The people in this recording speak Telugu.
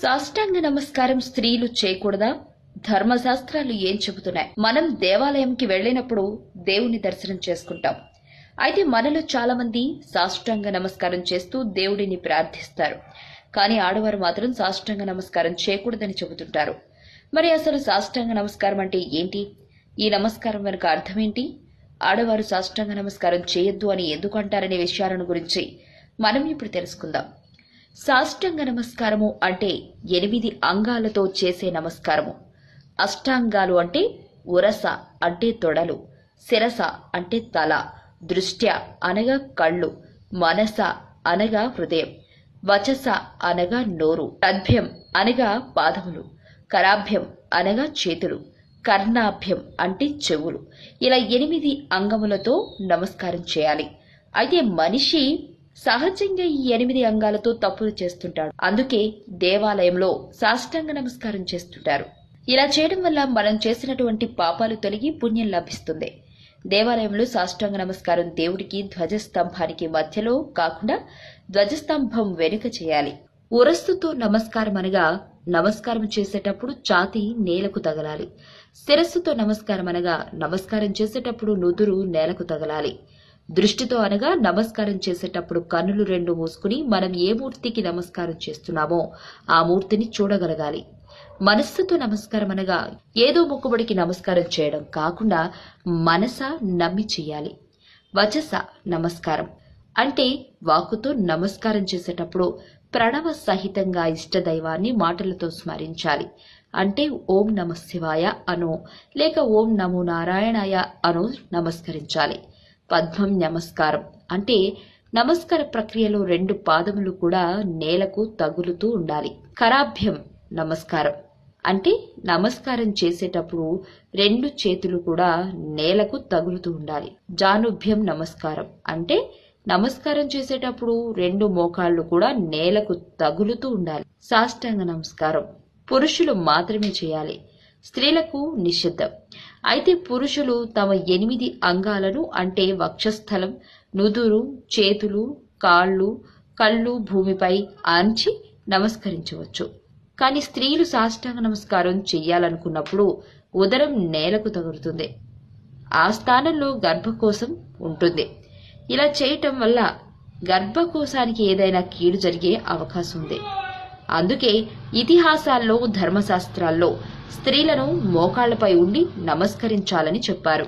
సాష్టాంగ నమస్కారం స్త్రీలు చేయకూడదా? ధర్మశాస్త్రాలు ఏం చెబుతున్నాయి? మనం దేవాలయంకి వెళ్లినప్పుడు దేవుని దర్శనం చేసుకుంటాం. అయితే మనలో చాలా మంది సాష్టాంగ నమస్కారం చేస్తూ దేవుడిని ప్రార్థిస్తారు. కానీ ఆడవారు మాత్రం సాష్టాంగ నమస్కారం చేయకూడదని చెబుతుంటారు. మరి అసలు సాష్టాంగ నమస్కారం అంటే ఏంటి? ఈ నమస్కారం వెనుక అర్థమేంటి? ఆడవారు సాష్టాంగ నమస్కారం చేయొద్దు అని ఎందుకు అంటారనే విషయాలను గురించి మనం ఇప్పుడు తెలుసుకుందాం. సాష్టాంగ నమస్కారము అంటే 8 అంగాలతో చేసే నమస్కారము. అష్టాంగాలు అంటే ఉరస అంటే తొడలు, శిరస అంటే తల, దృష్ట్య అనగా కళ్ళు, మనస అనగా హృదయం, వచస అనగా నోరు, తద్భ్యం అనగా పాదములు, కరాభ్యం అనగా చేతులు, కర్ణాభ్యం అంటే చెవులు. ఇలా 8 అంగములతో నమస్కారం చేయాలి. అయితే మనిషి సహజంగా ఈ 8 అంగాలతో తప్పులు చేస్తుంటాడు. అందుకే దేవాలయంలో సాష్టాంగ నమస్కారం చేస్తుంటారు. ఇలా చేయడం వల్ల మనం చేసినటువంటి పాపాలు తొలగి పుణ్యం లభిస్తుంది. దేవాలయంలో సాష్టాంగ నమస్కారం దేవుడికి ధ్వజస్తంభానికి మధ్యలో కాకుండా ధ్వజస్తంభం వెనుక చేయాలి. ఉరస్సుతో నమస్కారం అనగా నమస్కారం చేసేటప్పుడు ఛాతీ నేలకు తగలాలి. శిరస్సుతో నమస్కారం అనగా నమస్కారం చేసేటప్పుడు నుదురు నేలకు తగలాలి. దృష్టితో అనగా నమస్కారం చేసేటప్పుడు కన్నులు 2 మూసుకుని మనం ఏ మూర్తికి నమస్కారం చేస్తున్నామో ఆ మూర్తిని చూడగలగాలి. మనస్సుతో నమస్కారం అనగా ఏదో మొక్కుబడికి నమస్కారం చేయడం కాకుండా మనస నమ్మి చెయ్యాలి. వచస నమస్కారం అంటే వాక్కుతో నమస్కారం చేసేటప్పుడు ప్రణవ సహితంగా ఇష్టదైవాన్ని మాటలతో స్మరించాలి. అంటే ఓం నమ శివాయ అనో లేక ఓం నమో నారాయణాయ అనో నమస్కరించాలి. పద్మం నమస్కారం అంటే నమస్కార ప్రక్రియలో 2 పాదములు కూడా నేలకు తగులుతూ ఉండాలి. కరాభ్యం నమస్కారం అంటే నమస్కారం చేసేటప్పుడు 2 చేతులు కూడా నేలకు తగులుతూ ఉండాలి. జానుభ్యం నమస్కారం అంటే నమస్కారం చేసేటప్పుడు 2 మోకాళ్లు కూడా నేలకు తగులుతూ ఉండాలి. సాష్టాంగ నమస్కారం పురుషులు మాత్రమే చేయాలి, స్త్రీలకు నిషిద్ధం. అయితే పురుషులు తమ 8 అంగాలను అంటే వక్షస్థలం, నుదురు, చేతులు, కాళ్ళు, కళ్ళు భూమిపై ఆంచి నమస్కరించవచ్చు. కానీ స్త్రీలు సాష్టాంగ నమస్కారం చెయ్యాలనుకున్నప్పుడు ఉదరం నేలకు తగులుతుంది. ఆ స్థానంలో గర్భకోశం ఉంటుంది. ఇలా చేయటం వల్ల గర్భకోశానికి ఏదైనా కీడు జరిగే అవకాశం ఉంది. అందుకే ఇతిహాసాల్లో, ధర్మశాస్త్రాల్లో స్త్రీలను మోకాళ్లపై ఉండి నమస్కరించాలని చెప్పారు.